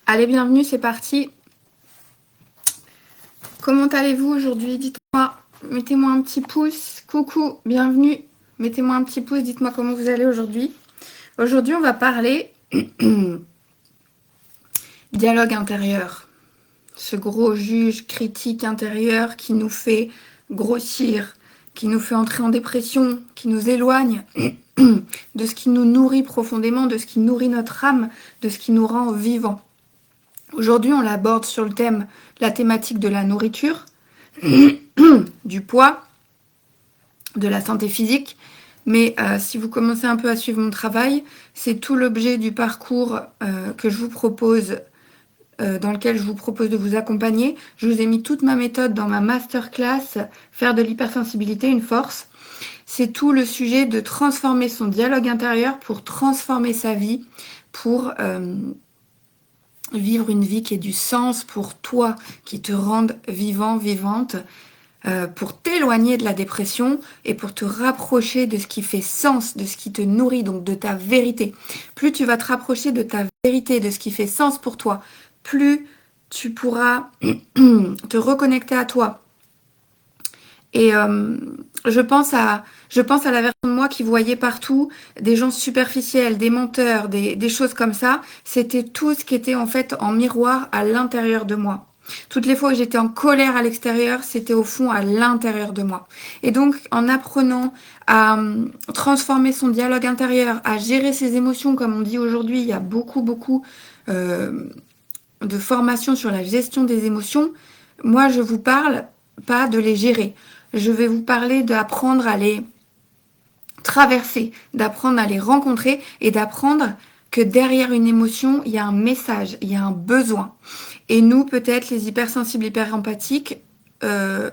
Allez, bienvenue, c'est parti. Comment allez-vous aujourd'hui? Dites-moi, mettez-moi un petit pouce. Coucou, bienvenue. Mettez-moi un petit pouce, dites-moi comment vous allez aujourd'hui. Aujourd'hui, on va parler dialogue intérieur. Ce gros juge critique intérieur qui nous fait grossir, qui nous fait entrer en dépression, qui nous éloigne de ce qui nous nourrit profondément, de ce qui nourrit notre âme, de ce qui nous rend vivants. Aujourd'hui, on l'aborde sur le thème, la thématique de la nourriture, du poids, de la santé physique. Mais si vous commencez un peu à suivre mon travail, c'est tout l'objet du parcours que je vous propose, dans lequel je vous propose de vous accompagner. Je vous ai mis toute ma méthode dans ma masterclass, faire de l'hypersensibilité une force. C'est tout le sujet de transformer son dialogue intérieur pour transformer sa vie, pour vivre une vie qui ait du sens pour toi, qui te rende vivant, vivante, pour t'éloigner de la dépression et pour te rapprocher de ce qui fait sens, de ce qui te nourrit, donc de ta vérité. Plus tu vas te rapprocher de ta vérité, de ce qui fait sens pour toi, plus tu pourras te reconnecter à toi. Et je pense à la version de moi qui voyait partout des gens superficiels, des menteurs, des choses comme ça. C'était tout ce qui était en fait en miroir à l'intérieur de moi. Toutes les fois où j'étais en colère à l'extérieur, c'était au fond à l'intérieur de moi. Et donc, en apprenant à transformer son dialogue intérieur, à gérer ses émotions, comme on dit aujourd'hui, il y a beaucoup euh, de formations sur la gestion des émotions. Moi, je vous parle pas de les gérer. Je vais vous parler d'apprendre à les traverser, d'apprendre à les rencontrer et d'apprendre que derrière une émotion, il y a un message, il y a un besoin. Et nous, peut-être, les hypersensibles, hyperempathiques,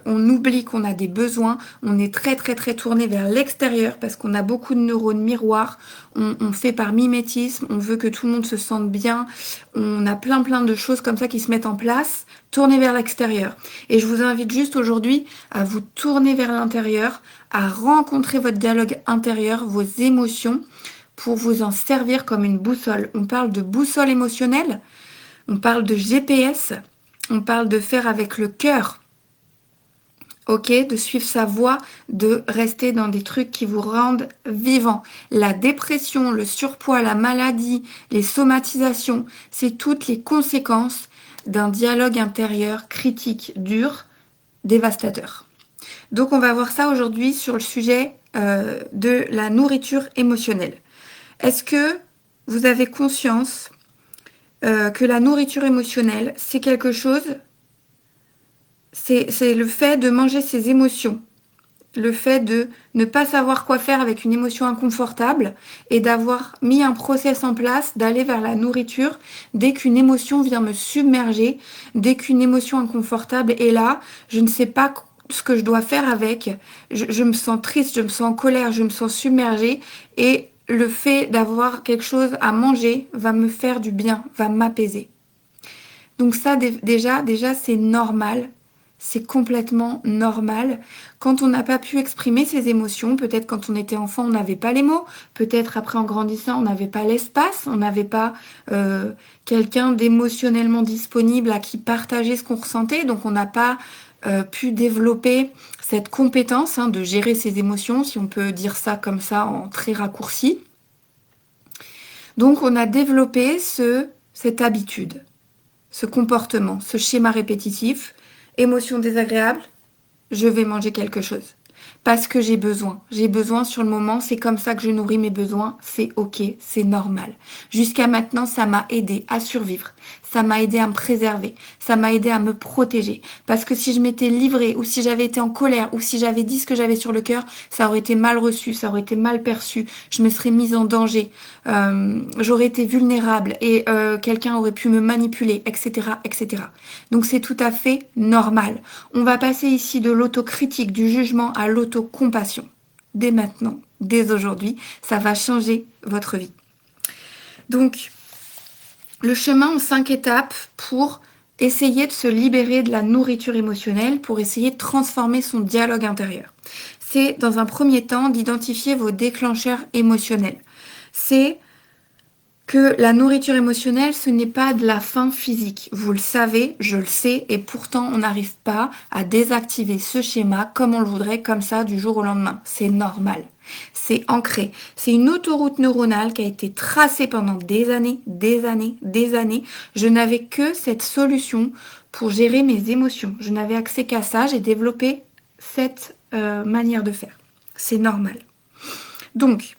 on oublie qu'on a des besoins, on est très tourné vers l'extérieur parce qu'on a beaucoup de neurones miroirs, on fait par mimétisme, on veut que tout le monde se sente bien, on a plein de choses comme ça qui se mettent en place, tourner vers l'extérieur. Et je vous invite juste aujourd'hui à vous tourner vers l'intérieur, à rencontrer votre dialogue intérieur, vos émotions, pour vous en servir comme une boussole. On parle de boussole émotionnelle, on parle de GPS, on parle de faire avec le cœur. Ok, de suivre sa voie, de rester dans des trucs qui vous rendent vivant. La dépression, le surpoids, la maladie, les somatisations, c'est toutes les conséquences d'un dialogue intérieur critique, dur, dévastateur. Donc on va voir ça aujourd'hui sur le sujet de la nourriture émotionnelle. Est-ce que vous avez conscience que la nourriture émotionnelle, c'est quelque chose, c'est le fait de manger ses émotions, le fait de ne pas savoir quoi faire avec une émotion inconfortable et d'avoir mis un process en place, d'aller vers la nourriture dès qu'une émotion vient me submerger, dès qu'une émotion inconfortable est là, je ne sais pas ce que je dois faire avec, je me sens triste, je me sens en colère, je me sens submergée et le fait d'avoir quelque chose à manger va me faire du bien, va m'apaiser. Donc ça, déjà c'est normal. C'est complètement normal. Quand on n'a pas pu exprimer ses émotions, peut-être quand on était enfant, on n'avait pas les mots, peut-être après en grandissant, on n'avait pas l'espace, on n'avait pas quelqu'un d'émotionnellement disponible à qui partager ce qu'on ressentait, donc on n'a pas pu développer cette compétence de gérer ses émotions, si on peut dire ça comme ça en très raccourci. Donc on a développé cette habitude, ce comportement, ce schéma répétitif, émotion désagréable, je vais manger quelque chose. Parce que j'ai besoin. J'ai besoin sur le moment, c'est comme ça que je nourris mes besoins, c'est ok, c'est normal. Jusqu'à maintenant, ça m'a aidé à survivre. Ça m'a aidé à me préserver. Ça m'a aidé à me protéger. Parce que si je m'étais livrée, ou si j'avais été en colère, ou si j'avais dit ce que j'avais sur le cœur, ça aurait été mal reçu, ça aurait été mal perçu. Je me serais mise en danger. J'aurais été vulnérable et quelqu'un aurait pu me manipuler, etc., etc. Donc c'est tout à fait normal. On va passer ici de l'autocritique, du jugement à l'autocompassion. Dès maintenant, dès aujourd'hui, ça va changer votre vie. Donc, le chemin en 5 étapes pour essayer de se libérer de la nourriture émotionnelle, pour essayer de transformer son dialogue intérieur. C'est, dans un premier temps, d'identifier vos déclencheurs émotionnels. C'est que la nourriture émotionnelle, ce n'est pas de la faim physique. Vous le savez, je le sais, et pourtant on n'arrive pas à désactiver ce schéma comme on le voudrait, comme ça, du jour au lendemain. C'est normal. C'est ancré. C'est une autoroute neuronale qui a été tracée pendant des années, des années, des années. Je n'avais que cette solution pour gérer mes émotions. Je n'avais accès qu'à ça. J'ai développé cette manière de faire. C'est normal. Donc,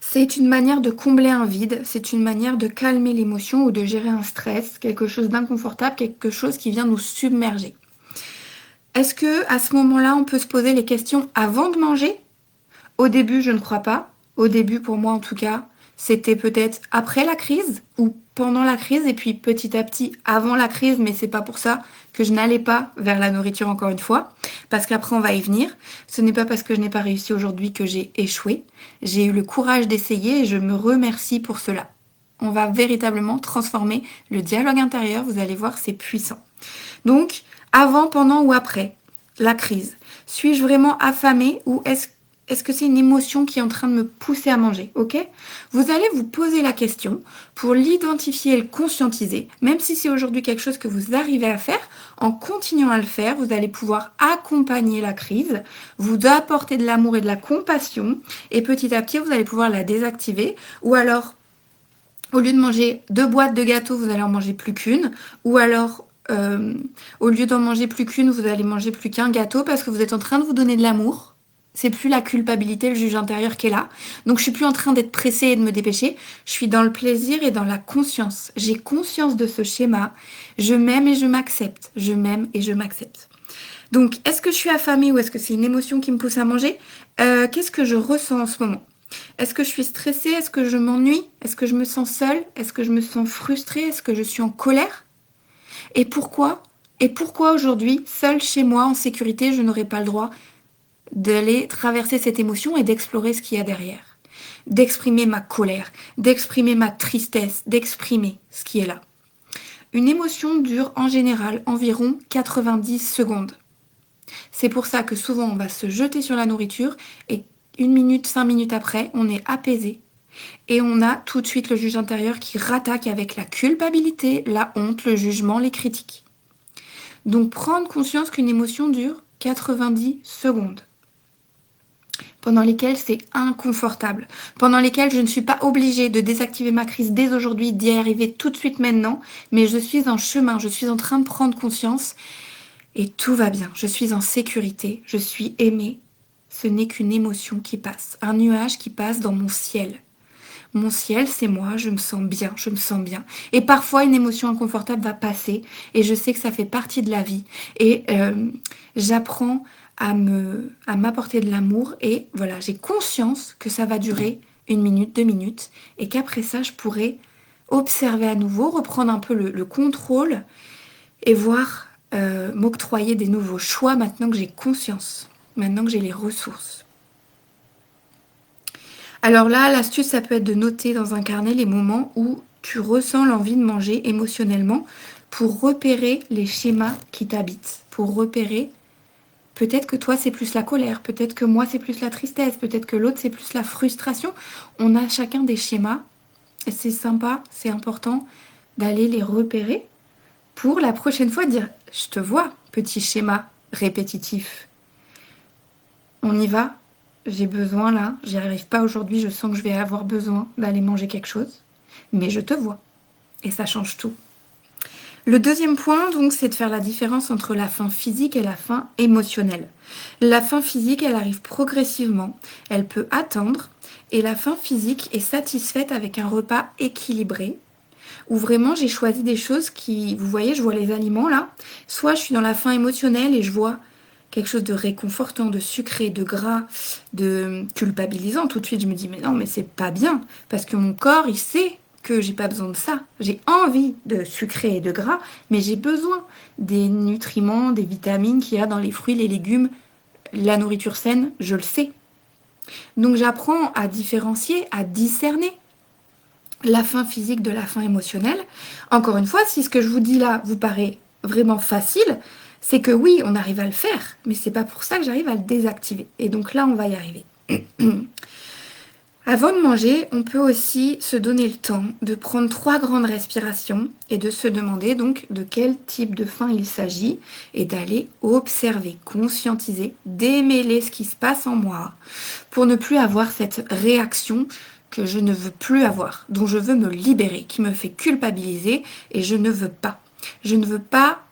c'est une manière de combler un vide, c'est une manière de calmer l'émotion ou de gérer un stress, quelque chose d'inconfortable, quelque chose qui vient nous submerger. Est-ce que à ce moment-là, on peut se poser les questions avant de manger? Au début, je ne crois pas. Au début, pour moi en tout cas, c'était peut-être après la crise ou pendant la crise et puis petit à petit avant la crise, mais c'est pas pour ça que je n'allais pas vers la nourriture encore une fois, parce qu'après on va y venir. Ce n'est pas parce que je n'ai pas réussi aujourd'hui que j'ai échoué. J'ai eu le courage d'essayer et je me remercie pour cela. On va véritablement transformer le dialogue intérieur, vous allez voir, c'est puissant. Donc, avant, pendant ou après la crise, suis-je vraiment affamée ou est-ce que c'est une émotion qui est en train de me pousser à manger, ok? Vous allez vous poser la question pour l'identifier et le conscientiser. Même si c'est aujourd'hui quelque chose que vous arrivez à faire, en continuant à le faire, vous allez pouvoir accompagner la crise, vous apporter de l'amour et de la compassion, et petit à petit, vous allez pouvoir la désactiver. Ou alors, au lieu de manger 2 boîtes de gâteaux, vous allez en manger plus qu'une. Ou alors, au lieu d'en manger plus qu'une, vous allez manger plus qu'un gâteau parce que vous êtes en train de vous donner de l'amour. C'est plus la culpabilité, le juge intérieur qui est là. Donc je suis plus en train d'être pressée et de me dépêcher. Je suis dans le plaisir et dans la conscience. J'ai conscience de ce schéma. Je m'aime et je m'accepte. Je m'aime et je m'accepte. Donc est-ce que je suis affamée ou est-ce que c'est une émotion qui me pousse à manger? Qu'est-ce que je ressens en ce moment? Est-ce que je suis stressée? Est-ce que je m'ennuie? Est-ce que je me sens seule? Est-ce que je me sens frustrée? Est-ce que je suis en colère? Et pourquoi? Et pourquoi aujourd'hui, seule chez moi, en sécurité, je n'aurais pas le droit d'aller traverser cette émotion et d'explorer ce qu'il y a derrière, d'exprimer ma colère, d'exprimer ma tristesse, d'exprimer ce qui est là. Une émotion dure en général environ 90 secondes. C'est pour ça que souvent on va se jeter sur la nourriture et 1 minute, 5 minutes après, on est apaisé et on a tout de suite le juge intérieur qui rattaque avec la culpabilité, la honte, le jugement, les critiques. Donc prendre conscience qu'une émotion dure 90 secondes. Pendant lesquelles c'est inconfortable, pendant lesquelles je ne suis pas obligée de désactiver ma crise dès aujourd'hui, d'y arriver tout de suite maintenant, mais je suis en chemin, je suis en train de prendre conscience et tout va bien, je suis en sécurité, je suis aimée. Ce n'est qu'une émotion qui passe, un nuage qui passe dans mon ciel. Mon ciel, c'est moi, je me sens bien, je me sens bien. Et parfois, une émotion inconfortable va passer et je sais que ça fait partie de la vie. Et j'apprends à m'apporter de l'amour et voilà, j'ai conscience que ça va durer 1 minute, 2 minutes et qu'après ça, je pourrai observer à nouveau, reprendre un peu le contrôle et voir m'octroyer des nouveaux choix maintenant que j'ai conscience, maintenant que j'ai les ressources. Alors là, l'astuce, ça peut être de noter dans un carnet les moments où tu ressens l'envie de manger émotionnellement pour repérer les schémas qui t'habitent, pour repérer. Peut-être que toi, c'est plus la colère, peut-être que moi, c'est plus la tristesse, peut-être que l'autre, c'est plus la frustration. On a chacun des schémas et c'est sympa, c'est important d'aller les repérer pour la prochaine fois dire « Je te vois, petit schéma répétitif. On y va, j'ai besoin là, j'y arrive pas aujourd'hui, je sens que je vais avoir besoin d'aller manger quelque chose, mais je te vois. » Et ça change tout. Le deuxième point, donc, c'est de faire la différence entre la faim physique et la faim émotionnelle. La faim physique, elle arrive progressivement, elle peut attendre, et la faim physique est satisfaite avec un repas équilibré, où vraiment j'ai choisi des choses qui, vous voyez, je vois les aliments là, soit je suis dans la faim émotionnelle et je vois quelque chose de réconfortant, de sucré, de gras, de culpabilisant. Tout de suite, je me dis, mais non, mais c'est pas bien, parce que mon corps, il sait que j'ai pas besoin de ça. J'ai envie de sucré et de gras, mais j'ai besoin des nutriments, des vitamines qu'il y a dans les fruits, les légumes, la nourriture saine, je le sais. Donc j'apprends à différencier, à discerner la faim physique de la faim émotionnelle. Encore une fois, si ce que je vous dis là vous paraît vraiment facile, c'est que oui, on arrive à le faire, mais c'est pas pour ça que j'arrive à le désactiver. Et donc là, on va y arriver. Avant de manger, on peut aussi se donner le temps de prendre 3 grandes respirations et de se demander donc de quel type de faim il s'agit et d'aller observer, conscientiser, démêler ce qui se passe en moi pour ne plus avoir cette réaction que je ne veux plus avoir, dont je veux me libérer, qui me fait culpabiliser et je ne veux pas. Je ne veux pas.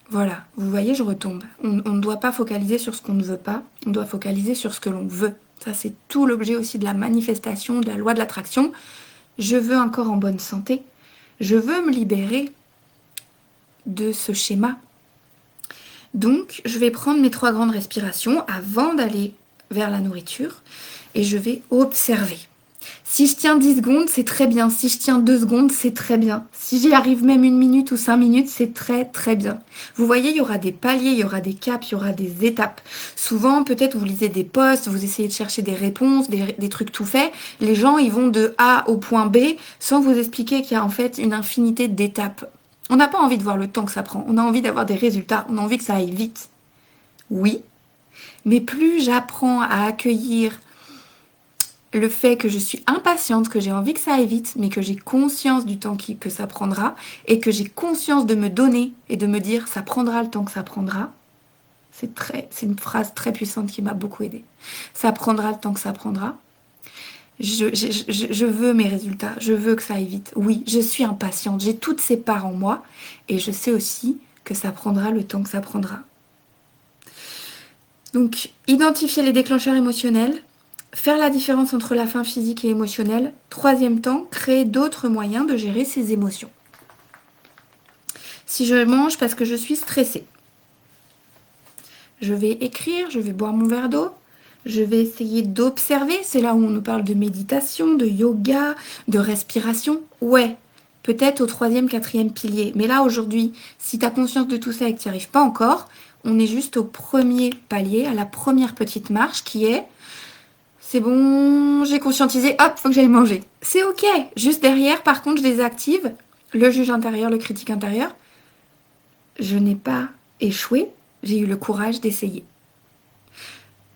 Voilà, vous voyez, je retombe. On ne doit pas focaliser sur ce qu'on ne veut pas, on doit focaliser sur ce que l'on veut. Ça, c'est tout l'objet aussi de la manifestation, de la loi de l'attraction. Je veux un corps en bonne santé. Je veux me libérer de ce schéma. Donc, je vais prendre mes 3 grandes respirations avant d'aller vers la nourriture et je vais observer. Si je tiens 10 secondes, c'est très bien. Si je tiens 2 secondes, c'est très bien. Si j'y arrive même 1 minute ou 5 minutes, c'est très très bien. Vous voyez, il y aura des paliers, il y aura des caps, il y aura des étapes. Souvent, peut-être vous lisez des posts, vous essayez de chercher des réponses, des trucs tout faits. Les gens, ils vont de A au point B sans vous expliquer qu'il y a en fait une infinité d'étapes. On n'a pas envie de voir le temps que ça prend. On a envie d'avoir des résultats. On a envie que ça aille vite. Oui, mais plus j'apprends à accueillir le fait que je suis impatiente, que j'ai envie que ça aille vite, mais que j'ai conscience du temps que ça prendra, et que j'ai conscience de me donner et de me dire ça prendra le temps que ça prendra, c'est une phrase très puissante qui m'a beaucoup aidée. Ça prendra le temps que ça prendra. Je veux mes résultats, je veux que ça aille vite. Oui, je suis impatiente, j'ai toutes ces parts en moi, et je sais aussi que ça prendra le temps que ça prendra. Donc, identifier les déclencheurs émotionnels, faire la différence entre la faim physique et émotionnelle. 3e temps, créer d'autres moyens de gérer ses émotions. Si je mange parce que je suis stressée, je vais écrire, je vais boire mon verre d'eau, je vais essayer d'observer. C'est là où on nous parle de méditation, de yoga, de respiration. Ouais, peut-être au 3e, 4e pilier. Mais là, aujourd'hui, si tu as conscience de tout ça et que tu n'y arrives pas encore, on est juste au premier palier, à la première petite marche qui est c'est bon, j'ai conscientisé, hop, faut que j'aille manger. C'est ok. Juste derrière, par contre, je désactive le juge intérieur, le critique intérieur. Je n'ai pas échoué, j'ai eu le courage d'essayer.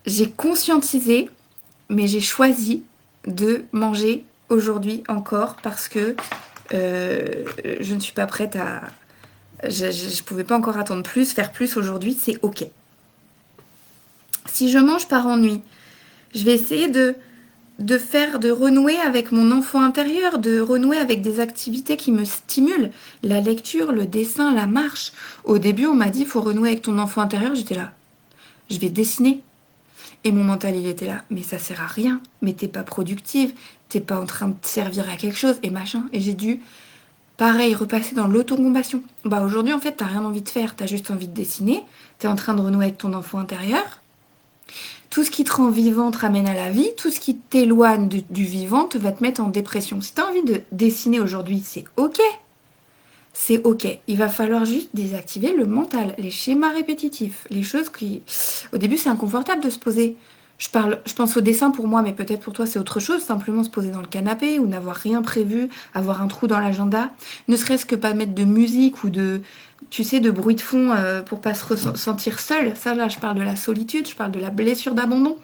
J'ai conscientisé, mais j'ai choisi de manger aujourd'hui encore parce que je ne suis pas prête à... Je ne pouvais pas encore attendre plus, faire plus aujourd'hui, c'est ok. Si je mange par ennui, je vais essayer de renouer avec mon enfant intérieur, de renouer avec des activités qui me stimulent. La lecture, le dessin, la marche. Au début, on m'a dit, il faut renouer avec ton enfant intérieur. J'étais là, je vais dessiner. Et mon mental, il était là, mais ça sert à rien. Mais t'es pas productive, t'es pas en train de te servir à quelque chose, et machin. Et j'ai dû, pareil, repasser dans l'autocompassion. Bah aujourd'hui, en fait, t'as rien envie de faire, t'as juste envie de dessiner. T'es en train de renouer avec ton enfant intérieur. Tout ce qui te rend vivant te ramène à la vie. Tout ce qui t'éloigne du vivant va te mettre en dépression. Si tu as envie de dessiner aujourd'hui, c'est ok. C'est ok. Il va falloir juste désactiver le mental, les schémas répétitifs, les choses qui... Au début, c'est inconfortable de se poser. Je pense au dessin pour moi, mais peut-être pour toi, c'est autre chose. Simplement se poser dans le canapé ou n'avoir rien prévu, avoir un trou dans l'agenda. Ne serait-ce que pas mettre de musique ou de... Tu sais, de bruit de fond pour pas se sentir seul. Ça, là, je parle de la solitude, je parle de la blessure d'abandon.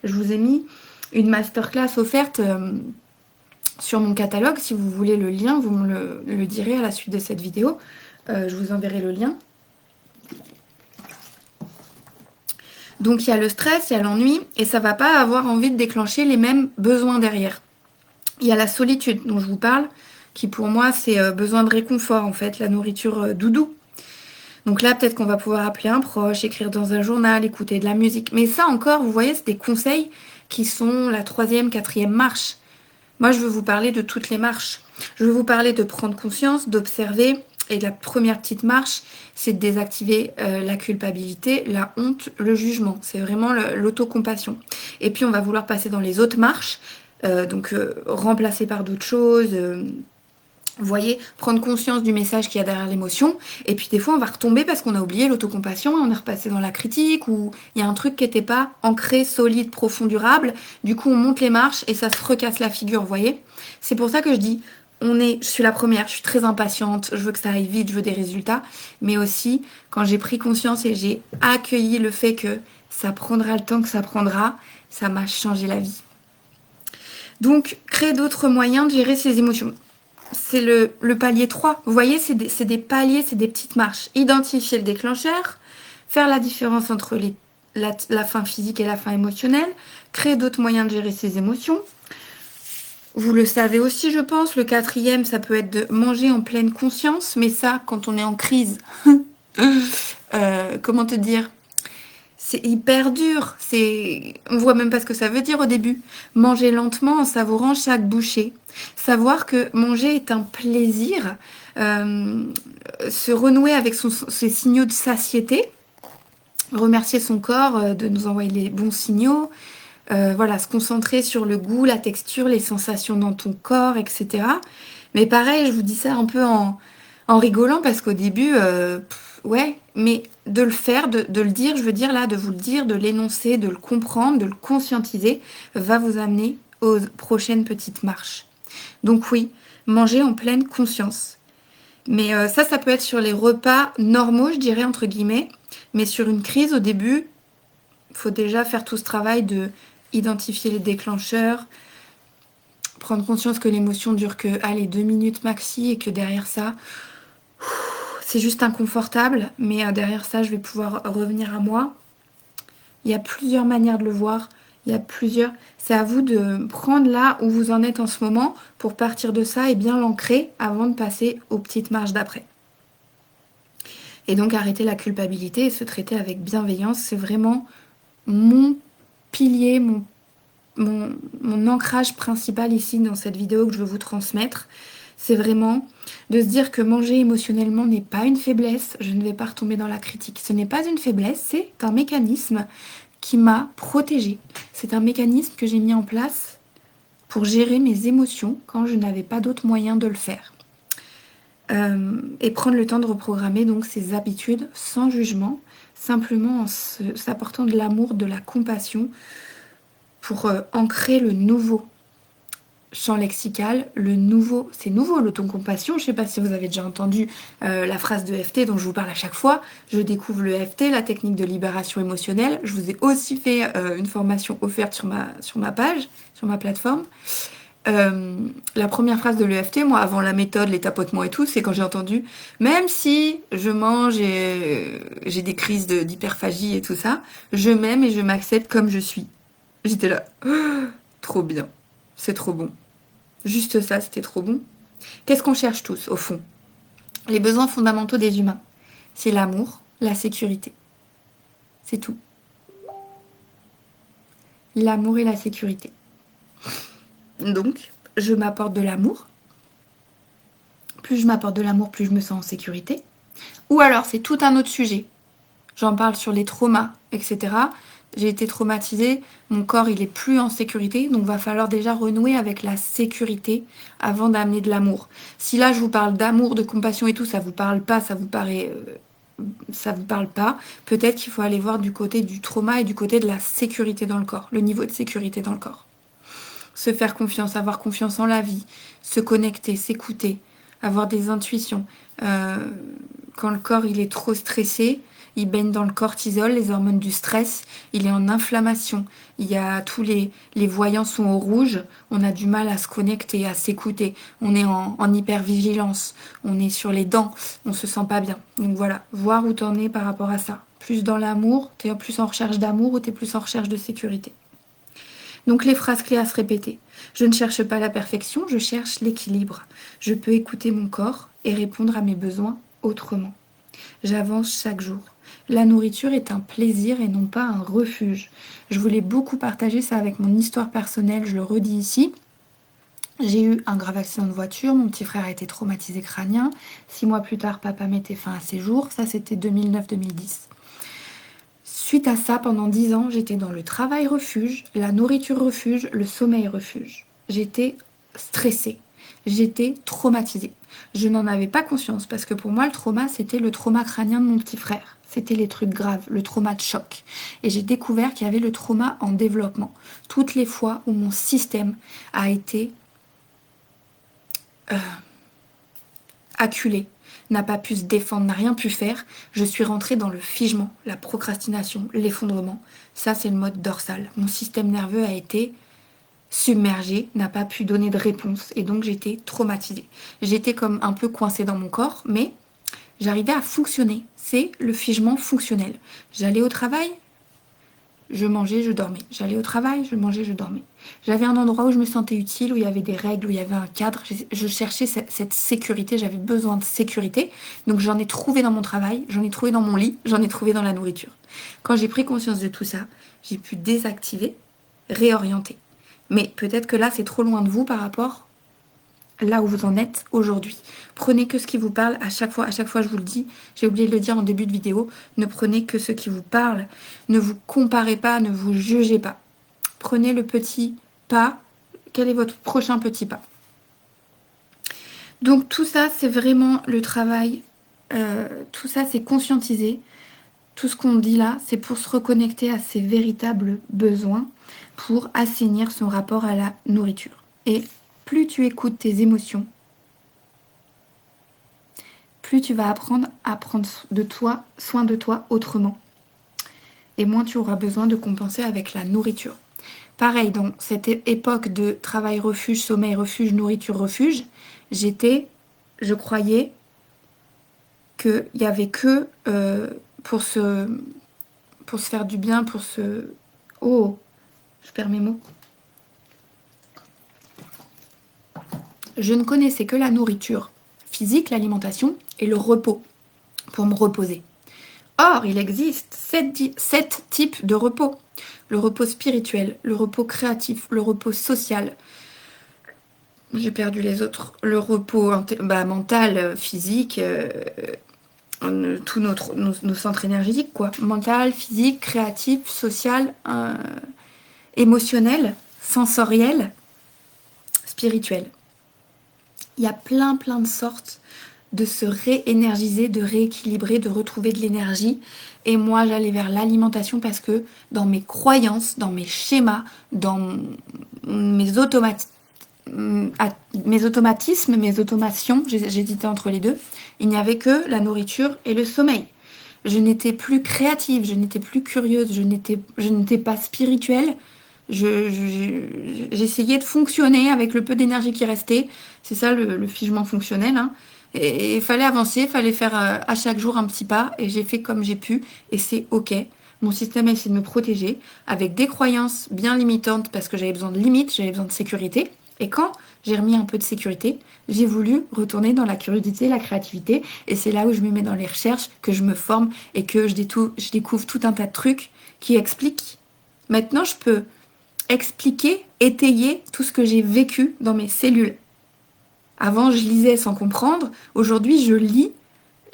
Je vous ai mis une masterclass offerte sur mon catalogue. Si vous voulez le lien, vous me le direz à la suite de cette vidéo. Je vous enverrai le lien. Donc, il y a le stress, il y a l'ennui, et ça va pas avoir envie de déclencher les mêmes besoins derrière. Il y a la solitude dont je vous parle, qui pour moi, c'est besoin de réconfort, en fait, la nourriture doudou. Donc là, peut-être qu'on va pouvoir appeler un proche, écrire dans un journal, écouter de la musique. Mais ça encore, vous voyez, c'est des conseils qui sont la 3e, 4e marche. Moi, je veux vous parler de toutes les marches. Je veux vous parler de prendre conscience, d'observer. Et la première petite marche, c'est de désactiver la culpabilité, la honte, le jugement. C'est vraiment l'autocompassion. Et puis, on va vouloir passer dans les autres marches. Remplacer par d'autres choses... Vous voyez, prendre conscience du message qu'il y a derrière l'émotion. Et puis des fois, on va retomber parce qu'on a oublié l'autocompassion et on est repassé dans la critique ou il y a un truc qui n'était pas ancré, solide, profond, durable. Du coup, on monte les marches et ça se recasse la figure, vous voyez. C'est pour ça que je dis, je suis la première, je suis très impatiente, je veux que ça aille vite, je veux des résultats. Mais aussi, quand j'ai pris conscience et j'ai accueilli le fait que ça prendra le temps que ça prendra, ça m'a changé la vie. Donc, créer d'autres moyens de gérer ses émotions. C'est le palier 3. Vous voyez, c'est des paliers, c'est des petites marches. Identifier le déclencheur, faire la différence entre la faim physique et la faim émotionnelle, créer d'autres moyens de gérer ses émotions. Vous le savez aussi, je pense. Le 4e, ça peut être de manger en pleine conscience, mais ça, quand on est en crise, comment te dire? C'est hyper dur. On voit même pas ce que ça veut dire au début. Manger lentement en savourant chaque bouchée. Savoir que manger est un plaisir. Se renouer avec ses signaux de satiété. Remercier son corps de nous envoyer les bons signaux. Voilà, se concentrer sur le goût, la texture, les sensations dans ton corps, etc. Mais pareil, je vous dis ça un peu en rigolant parce qu'au début, ouais, mais de le faire, de le dire, je veux dire là, de vous le dire, de l'énoncer, de le comprendre, de le conscientiser, va vous amener aux prochaines petites marches. Donc oui, manger en pleine conscience. Mais ça peut être sur les repas normaux, je dirais, entre guillemets. Mais sur une crise, au début, il faut déjà faire tout ce travail de identifier les déclencheurs, prendre conscience que l'émotion dure que, allez, 2 minutes maxi et que derrière ça, c'est juste inconfortable, mais derrière ça, je vais pouvoir revenir à moi. Il y a plusieurs manières de le voir. C'est à vous de prendre là où vous en êtes en ce moment pour partir de ça et bien l'ancrer avant de passer aux petites marches d'après. Et donc arrêter la culpabilité et se traiter avec bienveillance, c'est vraiment mon pilier, mon ancrage principal ici dans cette vidéo que je veux vous transmettre. C'est vraiment de se dire que manger émotionnellement n'est pas une faiblesse. Je ne vais pas retomber dans la critique. Ce n'est pas une faiblesse, c'est un mécanisme qui m'a protégée. C'est un mécanisme que j'ai mis en place pour gérer mes émotions quand je n'avais pas d'autre moyen de le faire. Et prendre le temps de reprogrammer donc ses habitudes sans jugement, simplement en s'apportant de l'amour, de la compassion pour ancrer le nouveau champ lexical, c'est nouveau l'autocompassion. Je ne sais pas si vous avez déjà entendu la phrase de EFT dont je vous parle à chaque fois. Je découvre le EFT, la technique de libération émotionnelle. Je vous ai aussi fait une formation offerte sur ma page, sur ma plateforme. La première phrase de l'EFT, moi, avant la méthode, les tapotements et tout, c'est quand j'ai entendu « Même si je mange et j'ai des crises d'hyperphagie et tout ça, je m'aime et je m'accepte comme je suis. » J'étais là « Trop bien, c'est trop bon. » Juste ça, c'était trop bon. Qu'est-ce qu'on cherche tous, au fond? Les besoins fondamentaux des humains. C'est l'amour, la sécurité. C'est tout. L'amour et la sécurité. Donc, je m'apporte de l'amour. Plus je m'apporte de l'amour, plus je me sens en sécurité. Ou alors, c'est tout un autre sujet. J'en parle sur les traumas, etc. J'ai été traumatisée, mon corps il est plus en sécurité, donc va falloir déjà renouer avec la sécurité avant d'amener de l'amour. Si là je vous parle d'amour, de compassion et tout, ça vous parle pas, ça vous parle pas, peut-être qu'il faut aller voir du côté du trauma et du côté de la sécurité dans le corps, le niveau de sécurité dans le corps. Se faire confiance, avoir confiance en la vie, se connecter, s'écouter, avoir des intuitions. Quand le corps il est trop stressé, il baigne dans le cortisol, les hormones du stress, il est en inflammation. Il y a tous les voyants sont au rouge, on a du mal à se connecter, à s'écouter. On est en hypervigilance, on est sur les dents, on se sent pas bien. Donc voilà, voir où t'en es par rapport à ça. Plus dans l'amour, t'es plus en recherche d'amour ou t'es plus en recherche de sécurité. Donc les phrases clés à se répéter. Je ne cherche pas la perfection, je cherche l'équilibre. Je peux écouter mon corps et répondre à mes besoins autrement. J'avance chaque jour. La nourriture est un plaisir et non pas un refuge. Je voulais beaucoup partager ça avec mon histoire personnelle, je le redis ici. J'ai eu un grave accident de voiture, mon petit frère a été traumatisé crânien. 6 mois plus tard, papa mettait fin à ses jours. Ça, c'était 2009-2010. Suite à ça, pendant 10 ans, j'étais dans le travail refuge, la nourriture refuge, le sommeil refuge. J'étais stressée. J'étais traumatisée. Je n'en avais pas conscience parce que pour moi, le trauma, c'était le trauma crânien de mon petit frère. C'était les trucs graves, le trauma de choc. Et j'ai découvert qu'il y avait le trauma en développement. Toutes les fois où mon système a été acculé, n'a pas pu se défendre, n'a rien pu faire, je suis rentrée dans le figement, la procrastination, l'effondrement. Ça, c'est le mode dorsal. Mon système nerveux a été submergée, n'a pas pu donner de réponse. Et donc j'étais traumatisée. J'étais comme un peu coincée dans mon corps, mais j'arrivais à fonctionner. C'est le figement fonctionnel. J'allais au travail, je mangeais, je dormais. J'allais au travail, je mangeais, je dormais. J'avais un endroit où je me sentais utile, où il y avait des règles, où il y avait un cadre. Je cherchais cette sécurité, j'avais besoin de sécurité. Donc j'en ai trouvé dans mon travail, j'en ai trouvé dans mon lit, j'en ai trouvé dans la nourriture. Quand j'ai pris conscience de tout ça, j'ai pu désactiver, réorienter. Mais peut-être que là, c'est trop loin de vous par rapport là où vous en êtes aujourd'hui. Prenez que ce qui vous parle à chaque fois je vous le dis, j'ai oublié de le dire en début de vidéo, ne prenez que ce qui vous parle, ne vous comparez pas, ne vous jugez pas. Prenez le petit pas, quel est votre prochain petit pas? Donc tout ça, c'est vraiment le travail, tout ça, c'est conscientiser. Tout ce qu'on dit là, c'est pour se reconnecter à ses véritables besoins, pour assainir son rapport à la nourriture. Et plus tu écoutes tes émotions, plus tu vas apprendre à prendre soin de toi autrement. Et moins tu auras besoin de compenser avec la nourriture. Pareil, dans cette époque de travail refuge, sommeil refuge, nourriture refuge, je croyais qu'il n'y avait que pour se faire du bien, Oh, je perds mes mots. Je ne connaissais que la nourriture physique, l'alimentation et le repos pour me reposer. Or, il existe 7 types de repos. Le repos spirituel, le repos créatif, le repos social. J'ai perdu les autres. Le repos mental, physique, tous nos centres énergétiques, quoi. Mental, physique, créatif, social, émotionnel, sensoriel, spirituel. Il y a plein de sortes de se réénergiser, de rééquilibrer, de retrouver de l'énergie. Et moi, j'allais vers l'alimentation parce que dans mes croyances, dans mes schémas, dans mes automatismes, mes automations, j'hésitais entre les deux, il n'y avait que la nourriture et le sommeil. Je n'étais plus créative, je n'étais plus curieuse, je n'étais pas spirituelle. J'essayais de fonctionner avec le peu d'énergie qui restait. C'est ça le figement fonctionnel, hein. Et il fallait avancer, il fallait faire à chaque jour un petit pas. Et j'ai fait comme j'ai pu. Et c'est OK. Mon système a essayé de me protéger avec des croyances bien limitantes parce que j'avais besoin de limites, j'avais besoin de sécurité. Et quand j'ai remis un peu de sécurité, j'ai voulu retourner dans la curiosité, la créativité. Et c'est là où je me mets dans les recherches, que je me forme et que je découvre tout un tas de trucs qui expliquent. Maintenant, je peux expliquer, étayer tout ce que j'ai vécu dans mes cellules. Avant, je lisais sans comprendre. Aujourd'hui, je lis,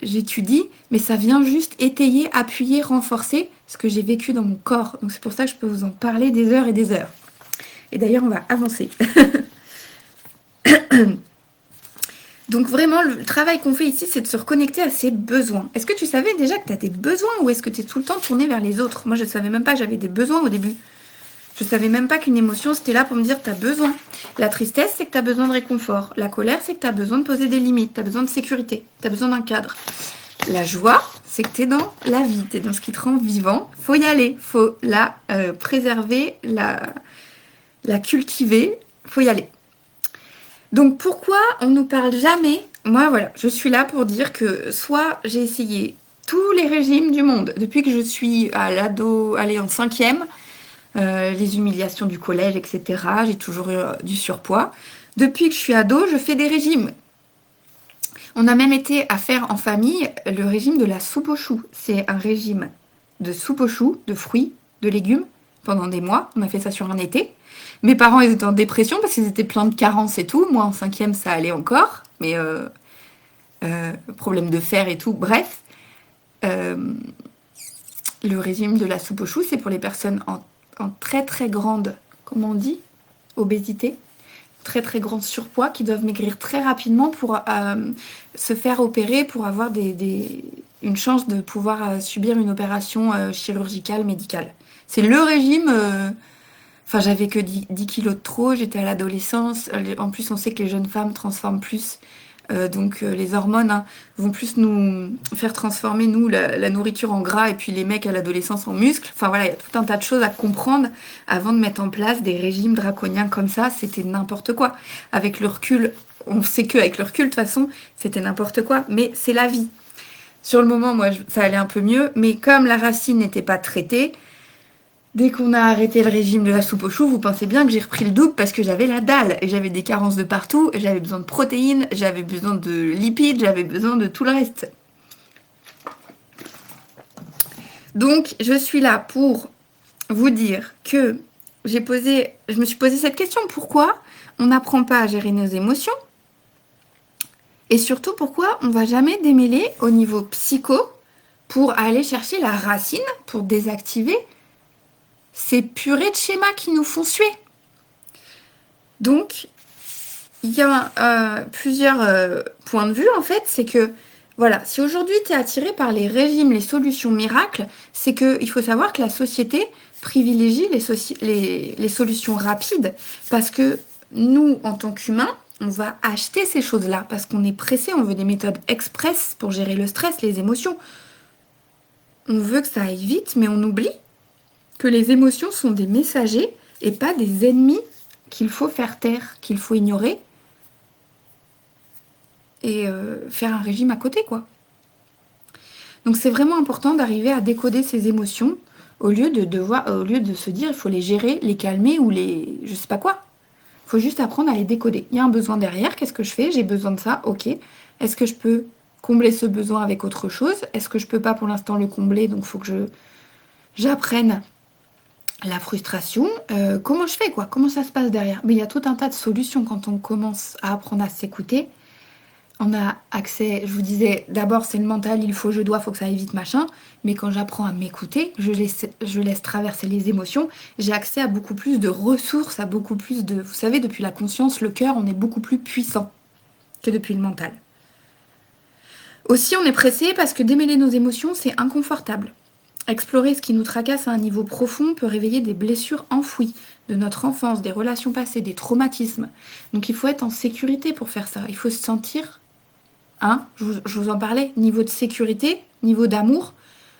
j'étudie, mais ça vient juste étayer, appuyer, renforcer ce que j'ai vécu dans mon corps. Donc c'est pour ça que je peux vous en parler des heures et des heures. Et d'ailleurs, on va avancer. Donc vraiment, le travail qu'on fait ici, c'est de se reconnecter à ses besoins. Est-ce que tu savais déjà que tu as des besoins ou est-ce que tu es tout le temps tourné vers les autres? Moi, je ne savais même pas que j'avais des besoins au début. Je ne savais même pas qu'une émotion, c'était là pour me dire tu as besoin. La tristesse, c'est que tu as besoin de réconfort. La colère, c'est que tu as besoin de poser des limites. Tu as besoin de sécurité. Tu as besoin d'un cadre. La joie, c'est que tu es dans la vie. Tu es dans ce qui te rend vivant. Faut y aller. Faut la préserver, la cultiver. Faut y aller. Donc pourquoi on ne nous parle jamais? Moi, voilà, je suis là pour dire que soit j'ai essayé tous les régimes du monde depuis que je suis à l'ado, allez, en 5e, les humiliations du collège, etc. J'ai toujours eu du surpoids. Depuis que je suis ado, je fais des régimes. On a même été à faire en famille le régime de la soupe aux choux. C'est un régime de soupe aux choux, de fruits, de légumes, pendant des mois. On a fait ça sur un été. Mes parents, ils étaient en dépression parce qu'ils étaient pleins de carences et tout. Moi, en 5e, ça allait encore. Mais problème de fer et tout. Bref, le régime de la soupe aux choux, c'est pour les personnes en très grande, comment on dit, obésité, très grand surpoids, qui doivent maigrir très rapidement pour se faire opérer, pour avoir une chance de pouvoir subir une opération chirurgicale, médicale. C'est le régime... Enfin, j'avais que 10 kilos de trop, j'étais à l'adolescence. En plus, on sait que les jeunes femmes transforment plus Donc les hormones hein, vont plus nous faire transformer, nous, la nourriture en gras et puis les mecs à l'adolescence en muscles. Enfin voilà, il y a tout un tas de choses à comprendre avant de mettre en place des régimes draconiens comme ça. C'était n'importe quoi. Avec le recul, on sait qu'avec le recul, de toute façon, c'était n'importe quoi. Mais c'est la vie. Sur le moment, moi, ça allait un peu mieux. Mais comme la racine n'était pas traitée, dès qu'on a arrêté le régime de la soupe aux choux, vous pensez bien que j'ai repris le double parce que j'avais la dalle et j'avais des carences de partout, j'avais besoin de protéines, j'avais besoin de lipides, j'avais besoin de tout le reste. Donc, je suis là pour vous dire que je me suis posé cette question, pourquoi on n'apprend pas à gérer nos émotions? Et surtout, pourquoi on va jamais démêler au niveau psycho pour aller chercher la racine, pour désactiver ces purées de schémas qui nous font suer? Donc, il y a plusieurs points de vue, en fait. C'est que, voilà, si aujourd'hui tu es attiré par les régimes, les solutions miracles, c'est qu'il faut savoir que la société privilégie les solutions rapides parce que nous, en tant qu'humains, on va acheter ces choses-là parce qu'on est pressé, on veut des méthodes express pour gérer le stress, les émotions. On veut que ça aille vite, mais on oublie que les émotions sont des messagers et pas des ennemis qu'il faut faire taire, qu'il faut ignorer et faire un régime à côté, quoi. Donc c'est vraiment important d'arriver à décoder ces émotions au lieu de se dire il faut les gérer, les calmer ou les je sais pas quoi. Il faut juste apprendre à les décoder. Il y a un besoin derrière, qu'est-ce que je fais? J'ai besoin de ça, ok. Est-ce que je peux combler ce besoin avec autre chose? Est-ce que je peux pas pour l'instant le combler, donc il faut que j'apprenne la frustration. Comment je fais, quoi? Comment ça se passe derrière? Mais il y a tout un tas de solutions quand on commence à apprendre à s'écouter. On a accès, je vous disais, d'abord c'est le mental, il faut, je dois, faut que ça aille vite, machin. Mais quand j'apprends à m'écouter, je laisse traverser les émotions, j'ai accès à beaucoup plus de ressources, à beaucoup plus de... Vous savez, depuis la conscience, le cœur, on est beaucoup plus puissant que depuis le mental. Aussi, on est pressé parce que démêler nos émotions, c'est inconfortable. Explorer ce qui nous tracasse à un niveau profond peut réveiller des blessures enfouies de notre enfance, des relations passées, des traumatismes. Donc il faut être en sécurité pour faire ça. Il faut se sentir... Hein, je vous en parlais, niveau de sécurité, niveau d'amour,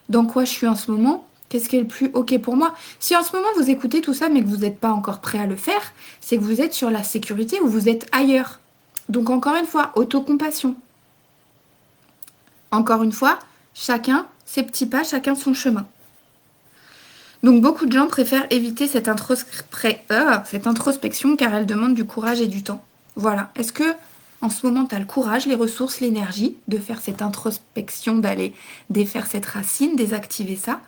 dans quoi je suis en ce moment, qu'est-ce qui est le plus ok pour moi. Si en ce moment vous écoutez tout ça mais que vous n'êtes pas encore prêt à le faire, c'est que vous êtes sur la sécurité ou vous êtes ailleurs. Donc encore une fois, autocompassion. Encore une fois, chacun ses petits pas, chacun son chemin. Donc beaucoup de gens préfèrent éviter cette introspection car elle demande du courage et du temps. Voilà. Est-ce que en ce moment tu as le courage, les ressources, l'énergie de faire cette introspection, d'aller défaire cette racine, désactiver ça?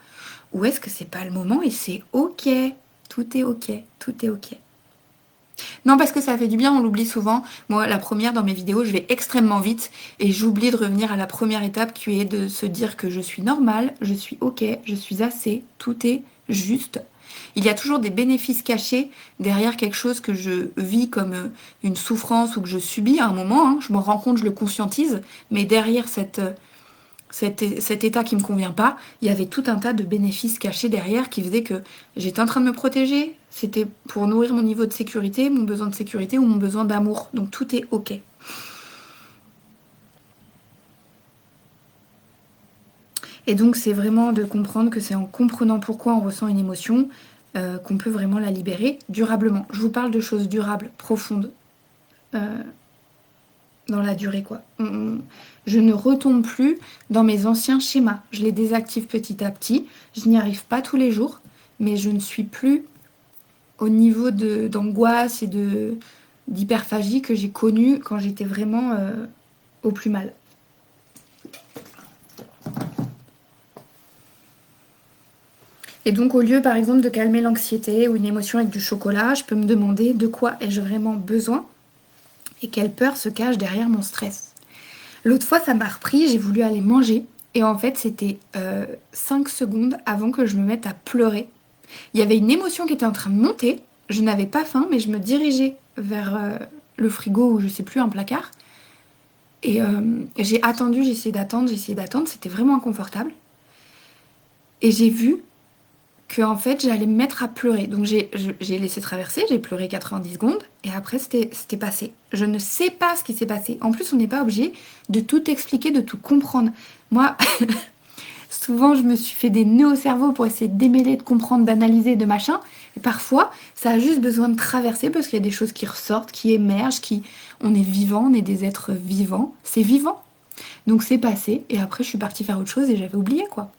Ou est-ce que c'est pas le moment et c'est ok? Tout est ok, tout est ok. Non, parce que ça fait du bien, on l'oublie souvent. Moi, la première, dans mes vidéos, je vais extrêmement vite et j'oublie de revenir à la première étape qui est de se dire que je suis normale, je suis ok, je suis assez, tout est juste. Il y a toujours des bénéfices cachés derrière quelque chose que je vis comme une souffrance ou que je subis à un moment, hein. Je m'en rends compte, je le conscientise, mais derrière cet état qui me convient pas, il y avait tout un tas de bénéfices cachés derrière qui faisaient que j'étais en train de me protéger. C'était pour nourrir mon niveau de sécurité, mon besoin de sécurité ou mon besoin d'amour. Donc tout est ok. Et donc c'est vraiment de comprendre que c'est en comprenant pourquoi on ressent une émotion qu'on peut vraiment la libérer durablement. Je vous parle de choses durables, profondes, dans la durée, quoi. Je ne retombe plus dans mes anciens schémas. Je les désactive petit à petit. Je n'y arrive pas tous les jours, mais je ne suis plus au niveau d'angoisse et d'hyperphagie que j'ai connu quand j'étais vraiment au plus mal. Et donc, au lieu, par exemple, de calmer l'anxiété ou une émotion avec du chocolat, je peux me demander de quoi ai-je vraiment besoin et quelle peur se cache derrière mon stress. L'autre fois, ça m'a repris, j'ai voulu aller manger. Et en fait, c'était 5 secondes avant que je me mette à pleurer. Il y avait une émotion qui était en train de monter. Je n'avais pas faim, mais je me dirigeais vers le frigo ou je sais plus, un placard. Et j'ai attendu, j'ai essayé d'attendre. C'était vraiment inconfortable. Et j'ai vu que en fait j'allais me mettre à pleurer. Donc j'ai laissé traverser, j'ai pleuré 90 secondes et après c'était passé. Je ne sais pas ce qui s'est passé. En plus, on n'est pas obligé de tout expliquer, de tout comprendre. Moi, souvent, je me suis fait des nœuds au cerveau pour essayer de démêler, de comprendre, d'analyser, de machin. Et parfois, ça a juste besoin de traverser parce qu'il y a des choses qui ressortent, qui émergent, qui... On est vivant, on est des êtres vivants. C'est vivant. Donc c'est passé. Et après, je suis partie faire autre chose et j'avais oublié, quoi.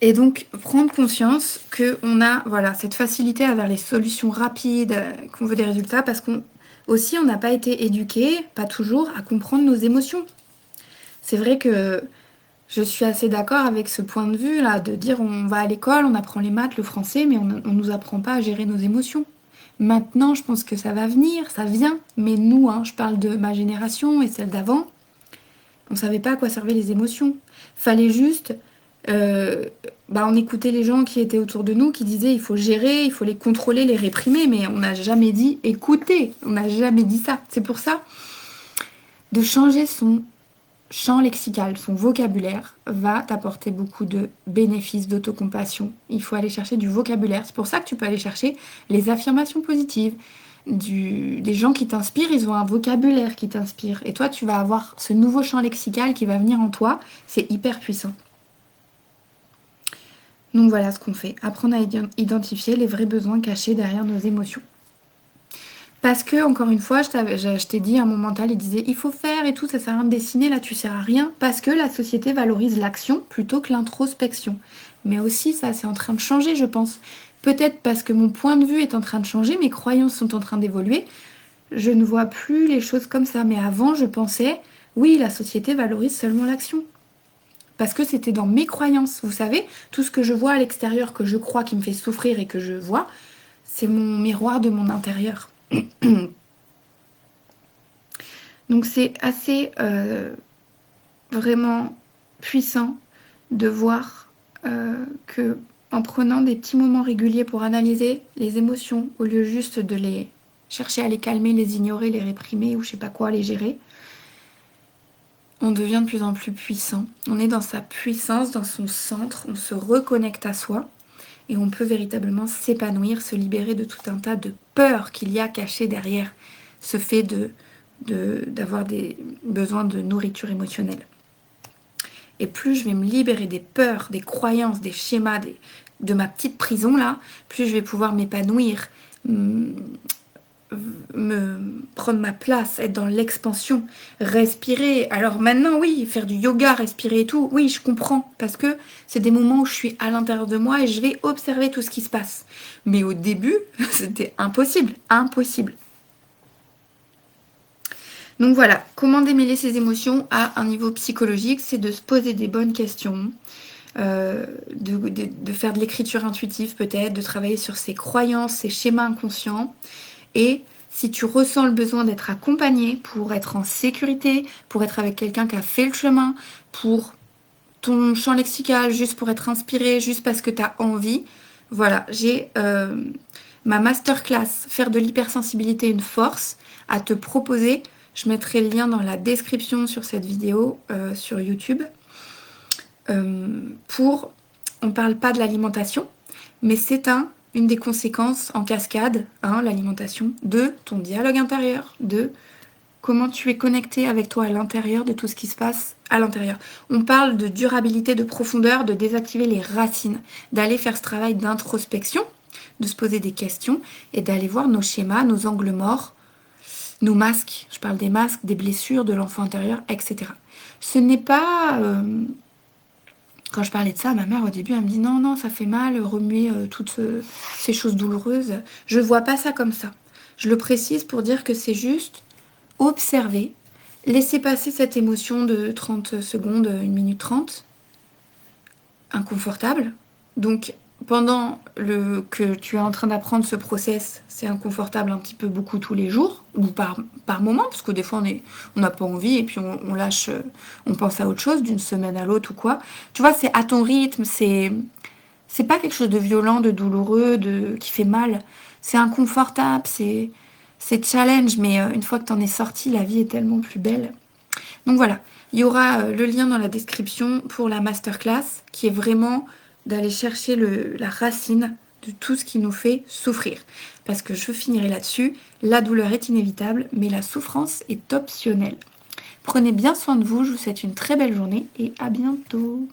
Et donc, prendre conscience qu'on a voilà, cette facilité à vers les solutions rapides, qu'on veut des résultats, parce qu'on aussi, on n'a pas été éduqué, pas toujours, à comprendre nos émotions. C'est vrai que je suis assez d'accord avec ce point de vue là, de dire on va à l'école, on apprend les maths, le français, mais on ne nous apprend pas à gérer nos émotions. Maintenant, je pense que ça va venir, ça vient, mais nous, hein, je parle de ma génération et celle d'avant, on savait pas à quoi servaient les émotions. Fallait juste, euh, on écoutait les gens qui étaient autour de nous, qui disaient il faut gérer, il faut les contrôler, les réprimer, mais on n'a jamais dit écouter, on n'a jamais dit ça. C'est pour ça, de changer son champ lexical, son vocabulaire, va t'apporter beaucoup de bénéfices d'autocompassion. Il faut aller chercher du vocabulaire. C'est pour ça que tu peux aller chercher les affirmations positives. Des gens qui t'inspirent, ils ont un vocabulaire qui t'inspire. Et toi, tu vas avoir ce nouveau champ lexical qui va venir en toi. C'est hyper puissant. Donc voilà ce qu'on fait. Apprendre à identifier les vrais besoins cachés derrière nos émotions. Parce que, encore une fois, je t'ai dit, mon mental, il disait, il faut faire et tout, ça sert à rien de dessiner, là, tu sers à rien. Parce que la société valorise l'action plutôt que l'introspection. Mais aussi, ça, c'est en train de changer, je pense. Peut-être parce que mon point de vue est en train de changer, mes croyances sont en train d'évoluer. Je ne vois plus les choses comme ça. Mais avant, je pensais, oui, la société valorise seulement l'action. Parce que c'était dans mes croyances. Vous savez, tout ce que je vois à l'extérieur, que je crois qui me fait souffrir et que je vois, c'est mon miroir de mon intérieur. Donc c'est assez vraiment puissant de voir que en prenant des petits moments réguliers pour analyser les émotions, au lieu juste de les chercher à les calmer, les ignorer, les réprimer ou je sais pas quoi, les gérer, on devient de plus en plus puissant. On est dans sa puissance, dans son centre, on se reconnecte à soi et on peut véritablement s'épanouir, se libérer de tout un tas de peurs qu'il y a cachées derrière ce fait d'avoir des besoins de nourriture émotionnelle. Et plus je vais me libérer des peurs, des croyances, des schémas, de ma petite prison là, plus je vais pouvoir m'épanouir, me prendre ma place, être dans l'expansion, respirer. Alors maintenant, oui, faire du yoga, respirer et tout, oui, je comprends, parce que c'est des moments où je suis à l'intérieur de moi et je vais observer tout ce qui se passe. Mais au début, c'était impossible, impossible. Donc voilà, comment démêler ses émotions à un niveau psychologique, c'est de se poser des bonnes questions, de faire de l'écriture intuitive peut-être, de travailler sur ses croyances, ses schémas inconscients. Et si tu ressens le besoin d'être accompagné pour être en sécurité, pour être avec quelqu'un qui a fait le chemin, pour ton champ lexical, juste pour être inspiré, juste parce que tu as envie, voilà, j'ai ma masterclass Faire de l'hypersensibilité une force à te proposer. Je mettrai le lien dans la description sur cette vidéo sur YouTube. On ne parle pas de l'alimentation, mais c'est une des conséquences en cascade, l'alimentation, de ton dialogue intérieur, de comment tu es connecté avec toi à l'intérieur, de tout ce qui se passe à l'intérieur. On parle de durabilité, de profondeur, de désactiver les racines, d'aller faire ce travail d'introspection, de se poser des questions et d'aller voir nos schémas, nos angles morts, nos masques. Je parle des masques, des blessures, de l'enfant intérieur, etc. Ce n'est pas... Quand je parlais de ça, ma mère au début, elle me dit non, non, ça fait mal, remuer toutes ces choses douloureuses. Je vois pas ça comme ça. Je le précise pour dire que c'est juste observer, laisser passer cette émotion de 30 secondes, 1 minute 30, inconfortable. Donc, pendant que tu es en train d'apprendre ce process, c'est inconfortable un petit peu beaucoup tous les jours, ou par moment, parce que des fois on n'a pas envie et puis on lâche, on pense à autre chose d'une semaine à l'autre ou quoi. Tu vois, c'est à ton rythme, c'est pas quelque chose de violent, de douloureux, qui fait mal. C'est inconfortable, c'est challenge, mais une fois que t'en es sorti, la vie est tellement plus belle. Donc voilà, il y aura le lien dans la description pour la masterclass qui est vraiment d'aller chercher la racine de tout ce qui nous fait souffrir. Parce que je finirai là-dessus, la douleur est inévitable, mais la souffrance est optionnelle. Prenez bien soin de vous, je vous souhaite une très belle journée et à bientôt.